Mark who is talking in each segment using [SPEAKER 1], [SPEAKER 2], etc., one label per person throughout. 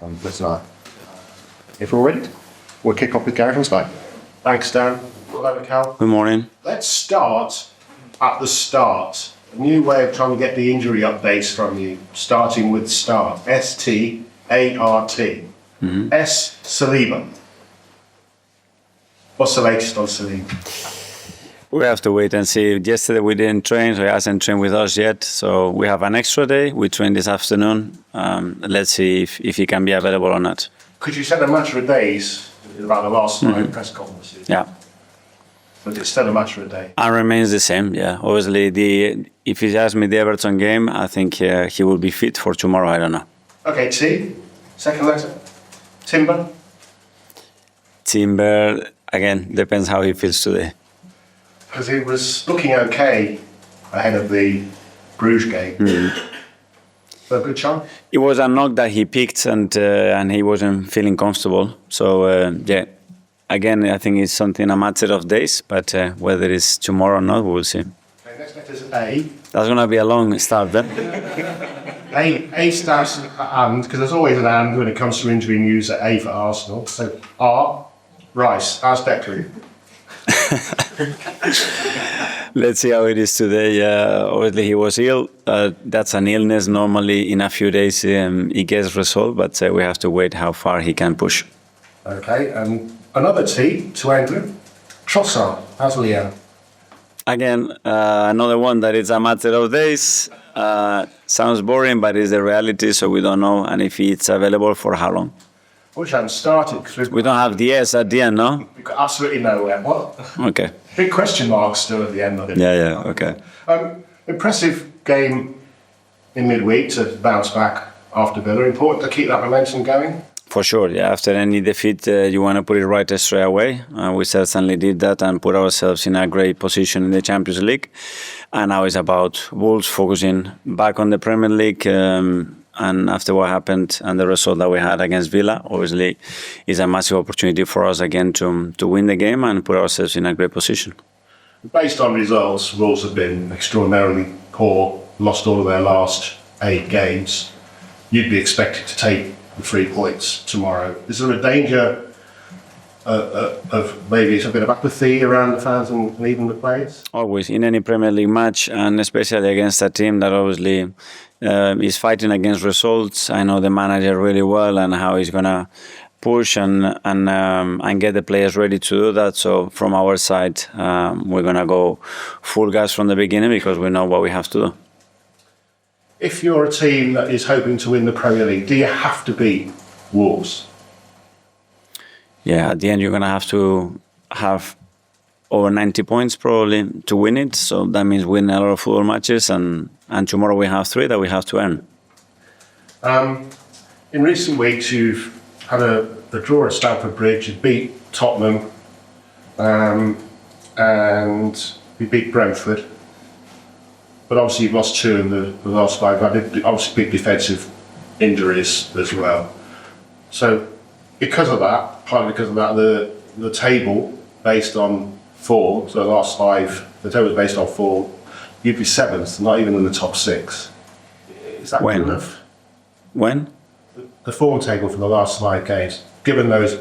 [SPEAKER 1] Listen, if we're all ready, we'll kick off with Gary from Sky.
[SPEAKER 2] Thanks, Dan. Hello, Mikel.
[SPEAKER 3] Good morning.
[SPEAKER 2] Let's start at the start. A new way of trying to get the injury updates from you, starting with start. S-T-A-R-T. S. Saliba. What's the latest on Saliba?
[SPEAKER 3] We have to wait and see. Yesterday we didn't train, so he hasn't trained with us yet. So we have an extra day. We train this afternoon. Let's see if he can be available or not.
[SPEAKER 2] Could you set a matter of days about the last night press conferences?
[SPEAKER 3] Yeah.
[SPEAKER 2] But it's still a matter of day.
[SPEAKER 3] And remains the same, yeah. Obviously, if he asks me the Everton game, I think he will be fit for tomorrow. I don't know.
[SPEAKER 2] Okay, T. Second letter. Timber.
[SPEAKER 3] Timber, again, depends how he feels today.
[SPEAKER 2] Because he was looking okay ahead of the Bruges game. So a good chance?
[SPEAKER 3] It was a knock that he picked and he wasn't feeling comfortable. So, yeah, again, I think it's something a matter of days, but whether it's tomorrow or not, we'll see.
[SPEAKER 2] Okay, next letter is A.
[SPEAKER 3] That's going to be a long start then.
[SPEAKER 2] A starts at and, because there's always an and when it comes to injury news at A for Arsenal. So R, Rice, how's Declan?
[SPEAKER 3] Let's see how it is today. Obviously, he was ill. That's an illness. Normally, in a few days, it gets resolved, but we have to wait how far he can push.
[SPEAKER 2] Okay, another T to England. Trossard, how's Leandro?
[SPEAKER 3] Again, another one that is a matter of days. Sounds boring, but it's the reality, so we don't know. And if it's available, for how long?
[SPEAKER 2] Wish I hadn't started because
[SPEAKER 3] We don't have the S at the end, no?
[SPEAKER 2] we've got absolutely nowhere. What?
[SPEAKER 3] Okay.
[SPEAKER 2] Big question mark still at the end of it.
[SPEAKER 3] Yeah, okay.
[SPEAKER 2] Impressive game in midweek to bounce back after Villa. Important to keep that momentum going.
[SPEAKER 3] For sure, yeah. After any defeat, you want to put it right straight away. We certainly did that and put ourselves in a great position in the Champions League. And now it's about Wolves focusing back on the Premier League. And after what happened and the result that we had against Villa, obviously, is a massive opportunity for us again to win the game and put ourselves in a great position.
[SPEAKER 2] Based on results, Wolves have been extraordinarily poor, lost all of their last 8 games. You'd be expected to take the 3 points tomorrow. Is there a danger of maybe a bit of apathy around the fans and even the players?
[SPEAKER 3] Always, in any Premier League match, and especially against a team that obviously is fighting against results. I know the manager really well and how he's going to push and get the players ready to do that. So from our side, we're going to go full gas from the beginning because we know what we have to do.
[SPEAKER 2] If you're a team that is hoping to win the Premier League, do you have to beat Wolves?
[SPEAKER 3] Yeah, at the end, you're going to have over 90 points probably to win it. So that means win a lot of football matches. And tomorrow we have 3 that we have to earn.
[SPEAKER 2] In recent weeks, you've had a draw at Stamford Bridge. You beat Tottenham and you beat Brentford. But obviously you've lost 2 in the last 5. Obviously big defensive injuries as well. So because of that, partly because of that, the table based on form, so the last 5, the table is based on form, you'd be 7th, not even in the top 6. Is that good enough?
[SPEAKER 3] When?
[SPEAKER 2] The form table for the last 5 games, given those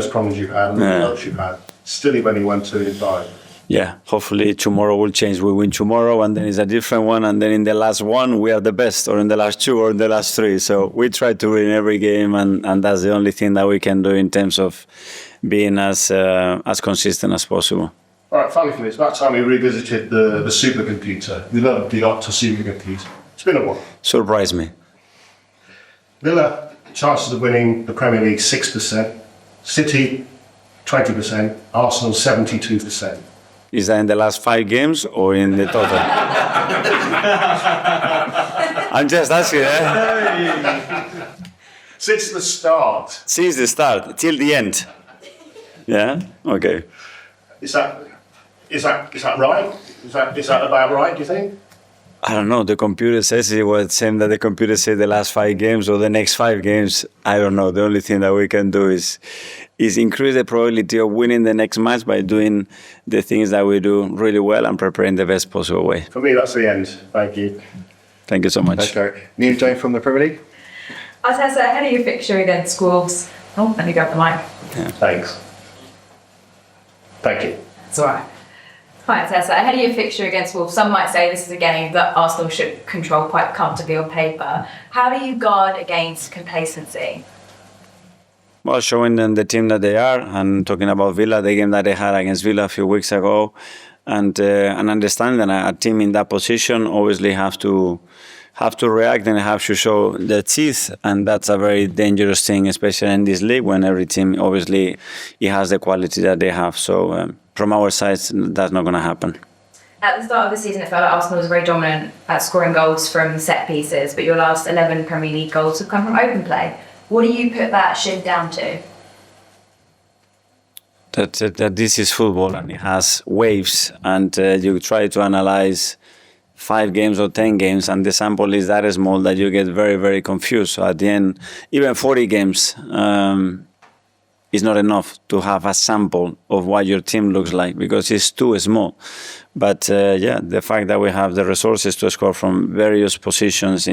[SPEAKER 2] problems you've had and the results you've had, still you've only won 2 in 5.
[SPEAKER 3] Yeah, hopefully tomorrow will change. We win tomorrow and then it's a different one. And then in the last one, we are the best, or in the last 2 or in the last 3. So we try to win every game and that's the only thing that we can do in terms of being as consistent as possible.
[SPEAKER 2] All right, finally for me, it's about time we revisited the supercomputer. We love the Opta Supercomputer. It's been a while.
[SPEAKER 3] Surprise me.
[SPEAKER 2] Villa, chances of winning the Premier League 6%, City 20%, Arsenal 72%.
[SPEAKER 3] Is that in the last 5 games or in the total? I'm just asking,
[SPEAKER 2] Since the start.
[SPEAKER 3] Since the start, till the end. Yeah? Okay.
[SPEAKER 2] Is that right? Is that about right, do you think?
[SPEAKER 3] I don't know. The computer says it was the same that the computer said the last 5 games or the next 5 games. I don't know. The only thing that we can do is increase the probability of winning the next match by doing the things that we do really well and preparing the best possible way.
[SPEAKER 2] For me, that's the end. Thank you.
[SPEAKER 3] Thank you so much.
[SPEAKER 1] Okay. New day from the Premier League?
[SPEAKER 4] Arteta, ahead of your fixture against Wolves. Oh, let me grab the mic.
[SPEAKER 2] Thanks. Thank you.
[SPEAKER 4] It's all right. Right, Arteta, ahead of your fixture against Wolves, some might say this is a game that Arsenal should control quite comfortably on paper. How do you guard against complacency?
[SPEAKER 3] Well, showing them the team that they are, and talking about Villa, the game that they had against Villa a few weeks ago, and understanding that a team in that position obviously have to react and have to show their teeth, and that's a very dangerous thing, especially in this league when every team obviously it has the quality that they have. So from our side, that's not going to happen.
[SPEAKER 4] At the start of the season, it felt like Arsenal was very dominant at scoring goals from set pieces, but your last 11 Premier League goals have come from open play. What do you put that shift down to?
[SPEAKER 3] That this is football and it has waves, and you try to analyze 5 games or 10 games, and the sample is that small that you get very, very confused. So at the end, even 40 games is not enough to have a sample of what your team looks like, because it's too small. But the fact that we have the resources to score from various positions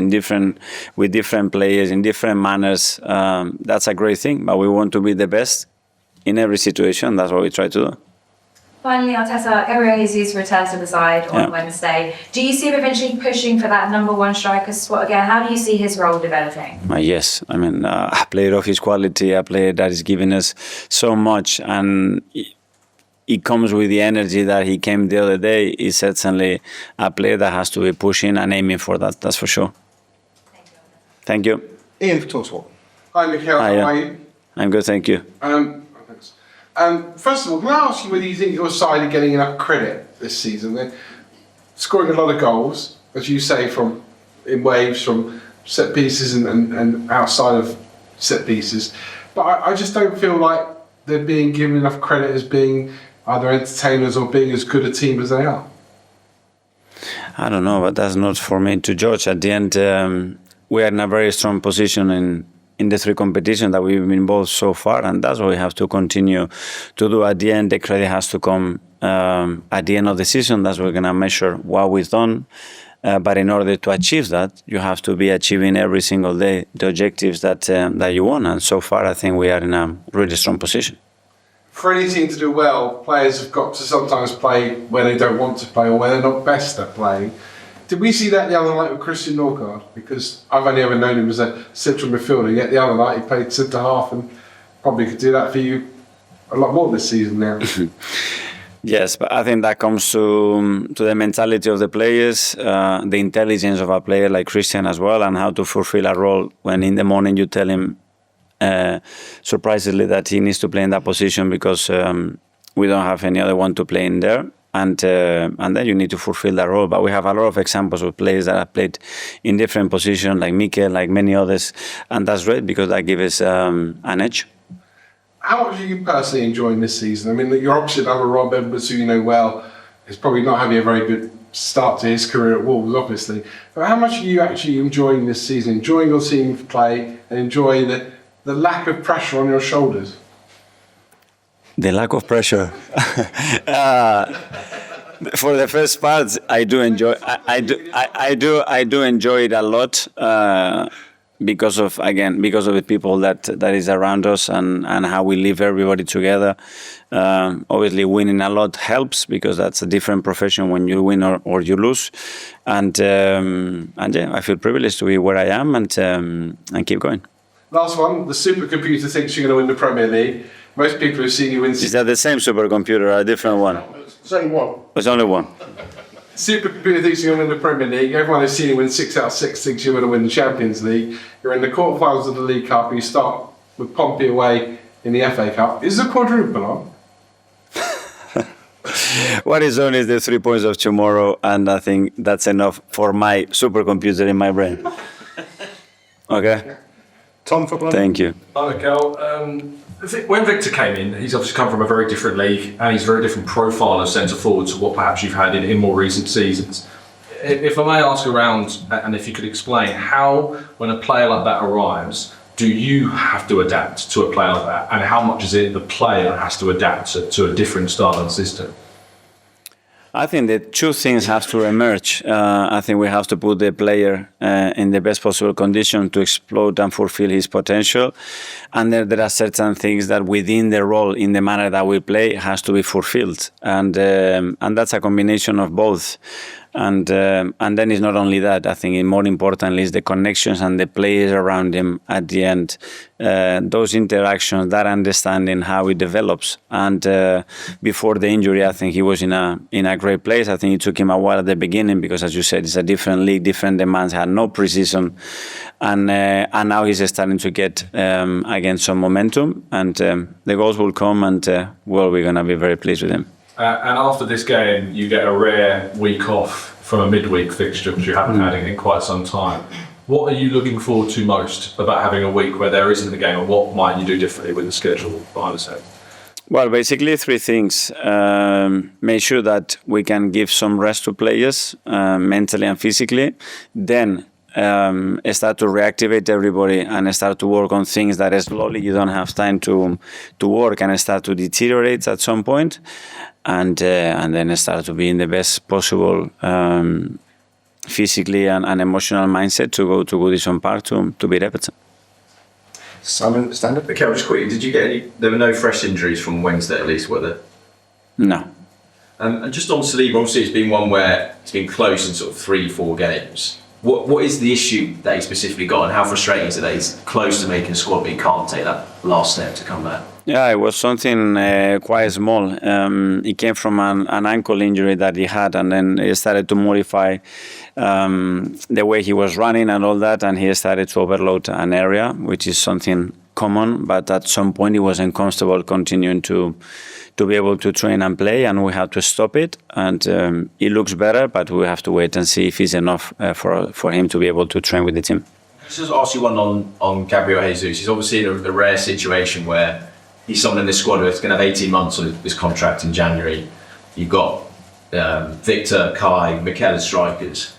[SPEAKER 3] with different players in different manners, that's a great thing. But we want to be the best in every situation. That's what we try to do.
[SPEAKER 4] Finally, Arteta, Gabriel Jesus returns to the side on Wednesday. Do you see him eventually pushing for that number 1 striker spot again? How do you see his role developing?
[SPEAKER 3] Yes, I mean, a player of his quality, a player that is giving us so much, and it comes with the energy that he came the other day. He's certainly a player that has to be pushing and aiming for that, that's for sure.
[SPEAKER 4] Thank you.
[SPEAKER 3] Thank you.
[SPEAKER 1] Ian for TalkSport.
[SPEAKER 5] Hi, Mikel.
[SPEAKER 3] Hi,
[SPEAKER 5] How are you?
[SPEAKER 3] I'm good, thank you.
[SPEAKER 5] Thanks. First of all, can I ask you whether you think your side are getting enough credit this season? They're scoring a lot of goals, as you say, in waves from set pieces and outside of set pieces. But I just don't feel like they're being given enough credit as being either entertainers or being as good a team as they are.
[SPEAKER 3] I don't know, but that's not for me to judge. At the end, we are in a very strong position in the 3 competitions that we've been involved so far, and that's what we have to continue to do. At the end, the credit has to come at the end of the season. That's what we're going to measure what we've done. But in order to achieve that, you have to be achieving every single day the objectives that you want. And so far, I think we are in a really strong position.
[SPEAKER 5] For any team to do well, players have got to sometimes play where they don't want to play or where they're not best at playing. Did we see that the other night with Christian Norgaard? Because I've only ever known him as a central midfielder, yet the other night he played centre-half and probably could do that for you a lot more this season now.
[SPEAKER 3] Yes, but I think that comes to the mentality of the players, the intelligence of a player like Christian as well, and how to fulfill a role when in the morning you tell him, surprisingly, that he needs to play in that position because we don't have any other one to play in there. And then you need to fulfill that role. But we have a lot of examples of players that have played in different positions, like Mikel, like many others, and that's great because that gives us an edge.
[SPEAKER 5] How much are you personally enjoying this season? I mean, you're opposite number Rob Edwards, who you know well, is probably not having a very good start to his career at Wolves, obviously. But how much are you actually enjoying this season, enjoying your team play and enjoying the lack of pressure on your shoulders?
[SPEAKER 3] The lack of pressure. For the first part, I do enjoy. I do enjoy it a lot because of the people that is around us and how we live everybody together. Obviously, winning a lot helps because that's a different profession when you win or you lose. And yeah, I feel privileged to be where I am and keep going.
[SPEAKER 5] Last one, the supercomputer thinks you're going to win the Premier League. Most people have seen you win...
[SPEAKER 3] Is that the same supercomputer or a different one?
[SPEAKER 5] Same one.
[SPEAKER 3] There's only one.
[SPEAKER 5] Supercomputer thinks you're going to win the Premier League. Everyone who's seen you win 6 out of 6 thinks you're going to win the Champions League. You're in the quarterfinals of the League Cup and you start with Pompey away in the FA Cup. Is the quadruple on?
[SPEAKER 3] What is on is the 3 points of tomorrow, and I think that's enough for my supercomputer in my brain. Okay?
[SPEAKER 1] Tom for Blum.
[SPEAKER 3] Thank you.
[SPEAKER 6] Hi, Mikel. When Viktor came in, he's obviously come from a very different league and he's a very different profile of centre forward to what perhaps you've had in more recent seasons. If I may ask around, and if you could explain how, when a player like that arrives, do you have to adapt to a player like that, and how much is it the player has to adapt to a different style and system?
[SPEAKER 3] I think the two things have to emerge. I think we have to put the player in the best possible condition to explode and fulfill his potential. And there are certain things that within the role, in the manner that we play, has to be fulfilled. And that's a combination of both. And then it's not only that. I think more importantly is the connections and the players around him at the end. Those interactions, that understanding how it develops. And before the injury, I think he was in a great place. I think it took him a while at the beginning because, as you said, it's a different league, different demands, had no preseason. And now he's starting to get, again, some momentum. And the goals will come and, we're going to be very pleased with him.
[SPEAKER 6] And after this game, you get a rare week off from a midweek fixture, which you haven't had in quite some time. What are you looking forward to most about having a week where there isn't a game, and what might you do differently with the schedule behind the scenes?
[SPEAKER 3] Well, basically three things. Make sure that we can give some rest to players, mentally and physically. Then start to reactivate everybody and start to work on things that slowly you don't have time to work and start to deteriorate at some point. And then start to be in the best possible physically and emotional mindset to go to Goodison Park to beat Everton.
[SPEAKER 1] Simon, stand up.
[SPEAKER 7] Okay, just quickly, did you get any? There were no fresh injuries from Wednesday, at least, were there?
[SPEAKER 3] No.
[SPEAKER 7] And just on Saliba, obviously it's been one where it's been close in sort of 3-4 games. What is the issue that he specifically got, and how frustrating is it that he's close to making a squad but he can't take that last step to come back?
[SPEAKER 3] Yeah, it was something quite small. He came from an ankle injury that he had, and then he started to modify the way he was running and all that, and he started to overload an area, which is something common, but at some point he wasn't comfortable continuing to be able to train and play, and we had to stop it. And it looks better, but we have to wait and see if it's enough for him to be able to train with the team.
[SPEAKER 7] Just ask you one on Gabriel Jesus. He's obviously in a rare situation where he's someone in this squad who's going to have 18 months on his contract in January. You've got Viktor, Kai, Mikel as strikers.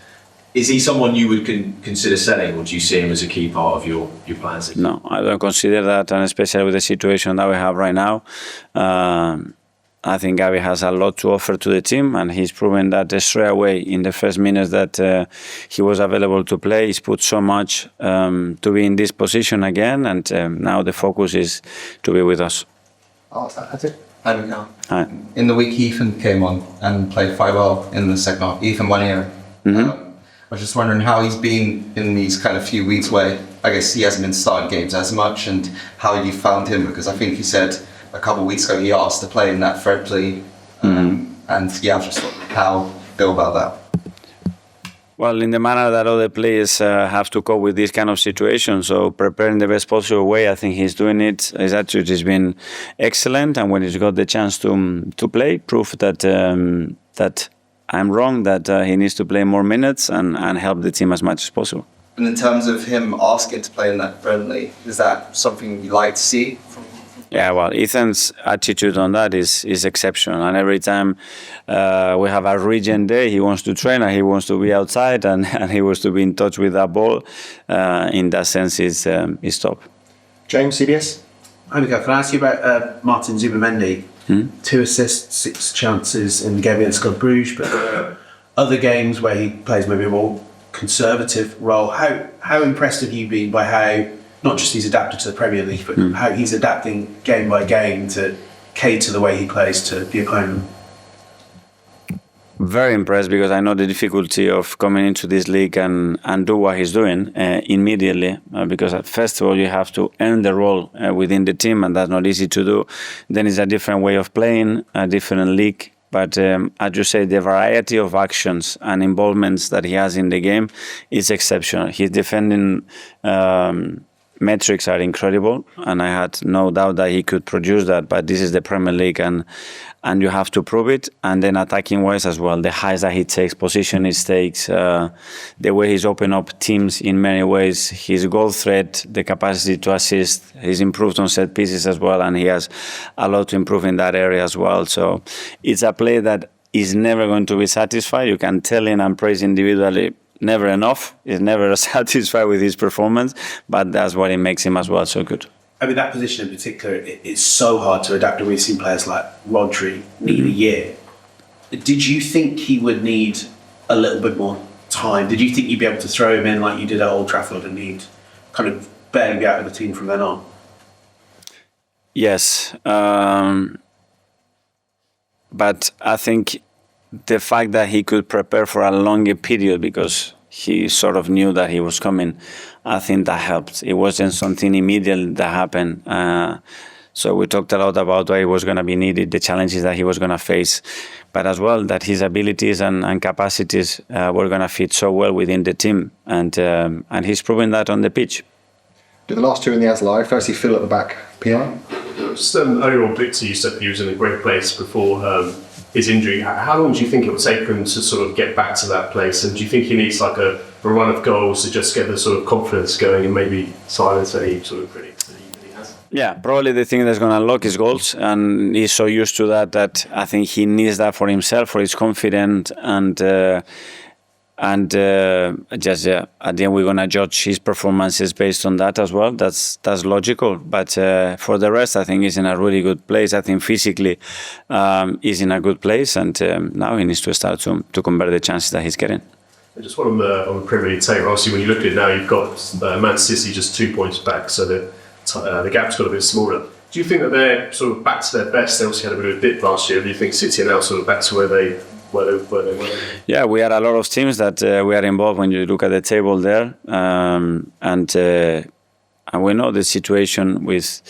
[SPEAKER 7] Is he someone you would consider selling, or do you see him as a key part of your plans?
[SPEAKER 3] No, I don't consider that, and especially with the situation that we have right now. I think Gabi has a lot to offer to the team, and he's proven that straight away in the first minutes that he was available to play. He's put so much to be in this position again, and now the focus is to be with us.
[SPEAKER 1] Oh, that's it.
[SPEAKER 8] Hi, Mikel.
[SPEAKER 3] Hi.
[SPEAKER 8] In the week, Ethan came on and played quite well in the second half. Ethan Nwaneri. I was just wondering how he's been in these kind of few weeks where I guess he hasn't been starting games as much, and how you found him, because I think he said a couple of weeks ago he asked to play in that Fred plea. And yeah, I've just wondering how you feel about that.
[SPEAKER 3] Well, in the manner that other players have to cope with this kind of situation, so preparing the best possible way, I think he's doing it. His attitude has been excellent, and when he's got the chance to play, prove that I'm wrong, that he needs to play more minutes and help the team as much as possible.
[SPEAKER 8] And in terms of him asking to play in that friendly, is that something you like to see from?
[SPEAKER 3] Yeah, well, Ethan's attitude on that is exceptional, and every time we have a region day, he wants to train and he wants to be outside and he wants to be in touch with that ball. In that sense, is top.
[SPEAKER 1] James, CBS.
[SPEAKER 9] Hi, Mikel. Can I ask you about Martin Zubimendi? 2 assists, 6 chances in the game against Club Brugge, but there are other games where he plays maybe a more conservative role. How impressed have you been by how, not just he's adapted to the Premier League, but how he's adapting game by game to cater the way he plays to the opponent?
[SPEAKER 3] Very impressed, because I know the difficulty of coming into this league and do what he's doing immediately, because first of all you have to earn the role within the team, and that's not easy to do. Then it's a different way of playing, a different league. But as you say, the variety of actions and involvements that he has in the game is exceptional. His defending metrics are incredible, and I had no doubt that he could produce that, but this is the Premier League, and you have to prove it. And then attacking wise as well, the highs that he takes, position he takes, the way he's opened up teams in many ways, his goal threat, the capacity to assist, he's improved on set pieces as well, and he has a lot to improve in that area as well. So it's a player that is never going to be satisfied. You can tell him and praise individually, never enough. He's never satisfied with his performance, but that's what it makes him as well so good.
[SPEAKER 9] I mean, that position in particular, it's so hard to adapt. We've seen players like Rodri need a year. Did you think he would need a little bit more time? Did you think you'd be able to throw him in like you did at Old Trafford and he'd kind of barely be out of the team from then on?
[SPEAKER 3] Yes, but I think the fact that he could prepare for a longer period because he sort of knew that he was coming, I think that helped. It wasn't something immediate that happened. So we talked a lot about why he was going to be needed, the challenges that he was going to face, but as well that his abilities and capacities were going to fit so well within the team, and he's proven that on the pitch.
[SPEAKER 1] Do the last two in the As live, firstly Phil at the back, PR?
[SPEAKER 10] Just earlier on, Victor, you said he was in a great place before his injury. How long do you think it would take him to sort of get back to that place? And do you think he needs like a run of goals to just get the sort of confidence going and maybe silence any sort of critics that he has?
[SPEAKER 3] Yeah, probably the thing that's going to unlock is goals, and he's so used to that I think he needs that for himself, for his confidence, and just at the end we're going to judge his performances based on that as well. That's logical, but for the rest I think he's in a really good place. I think physically he's in a good place, and now he needs to start to convert the chances that he's getting.
[SPEAKER 10] Just one on the Premier League table. Obviously, when you look at it now, you've got Man City just 2 points back, so the gap's got a bit smaller. Do you think that they're sort of back to their best? They obviously had a bit of a dip last year. Do you think City are now sort of back to where they were?
[SPEAKER 3] Yeah, we had a lot of teams that we are involved when you look at the table there, and we know the situation with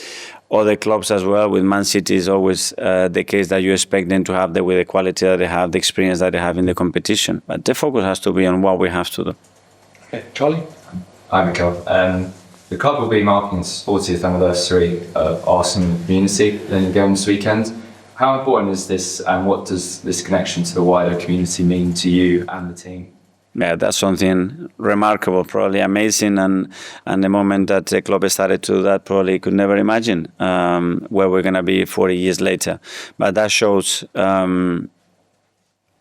[SPEAKER 3] other clubs as well. With Man City is always the case that you expect them to have with the quality that they have, the experience that they have in the competition. But the focus has to be on what we have to do.
[SPEAKER 1] Okay, Charlie?
[SPEAKER 11] Hi, Mikel. The club will be marking its 40th anniversary of Arsenal community going this weekend. How important is this, and what does this connection to the wider community mean to you and the team?
[SPEAKER 3] Yeah, that's something remarkable, probably amazing, and the moment that the club started to do that, probably could never imagine where we're going to be 40 years later. But that shows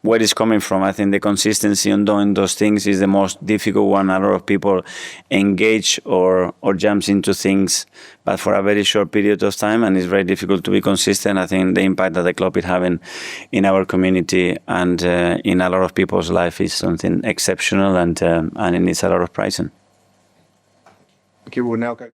[SPEAKER 3] where it's coming from. I think the consistency on doing those things is the most difficult one. A lot of people engage or jumps into things, but for a very short period of time, and it's very difficult to be consistent. I think the impact that the club is having in our community and in a lot of people's life is something exceptional, and it needs a lot of pricing.
[SPEAKER 1] Okay, we'll now go.